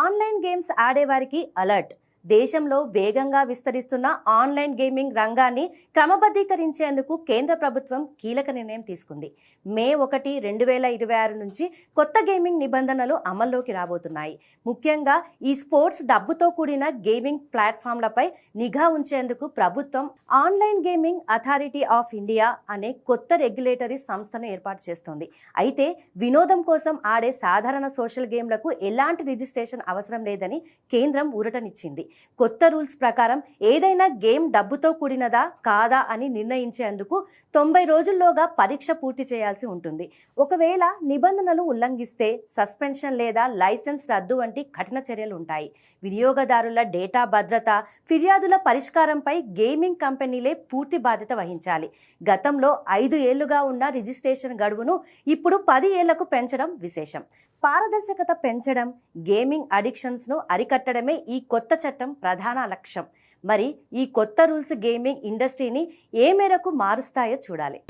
Online games ఆడేవారికి alert. దేశంలో వేగంగా విస్తరిస్తున్న ఆన్లైన్ గేమింగ్ రంగాన్ని క్రమబద్ధీకరించేందుకు కేంద్ర ప్రభుత్వం కీలక నిర్ణయం తీసుకుంది. మే 1, 2026 నుంచి కొత్త గేమింగ్ నిబంధనలు అమల్లోకి రాబోతున్నాయి. ముఖ్యంగా ఈ స్పోర్ట్స్ డబ్బుతో కూడిన గేమింగ్ ప్లాట్ఫామ్లపై నిఘా ఉంచేందుకు ప్రభుత్వం online gaming authority of India అనే కొత్త రెగ్యులేటరీ సంస్థను ఏర్పాటు చేస్తోంది. అయితే వినోదం కోసం ఆడే సాధారణ సోషల్ గేమ్లకు ఎలాంటి రిజిస్ట్రేషన్ అవసరం లేదని కేంద్రం ఊరటనిచ్చింది. కొత్త రూల్స్ ప్రకారం ఏదైనా గేమ్ డబ్బుతో కూడినదా కాదా అని నిర్ణయించేందుకు 90 రోజుల్లోగా పరీక్ష పూర్తి చేయాల్సి ఉంటుంది. ఒకవేళ నిబంధనలు ఉల్లంఘిస్తే సస్పెన్షన్ లేదా లైసెన్స్ రద్దు వంటి కఠిన చర్యలు ఉంటాయి. వినియోగదారుల డేటా భద్రత, ఫిర్యాదుల పరిష్కారంపై గేమింగ్ కంపెనీలే పూర్తి బాధ్యత వహించాలి. గతంలో 5 ఏళ్లుగా ఉన్న రిజిస్ట్రేషన్ గడువును ఇప్పుడు 10 ఏళ్లకు పెంచడం విశేషం. పారదర్శకత పెంచడం, గేమింగ్ అడిక్షన్స్ను అరికట్టడమే ఈ కొత్త చట్టం ప్రధాన లక్ష్యం. మరి ఈ కొత్త రూల్స్ గేమింగ్ ఇండస్ట్రీని ఏ మేరకు మారుస్తాయో చూడాలి.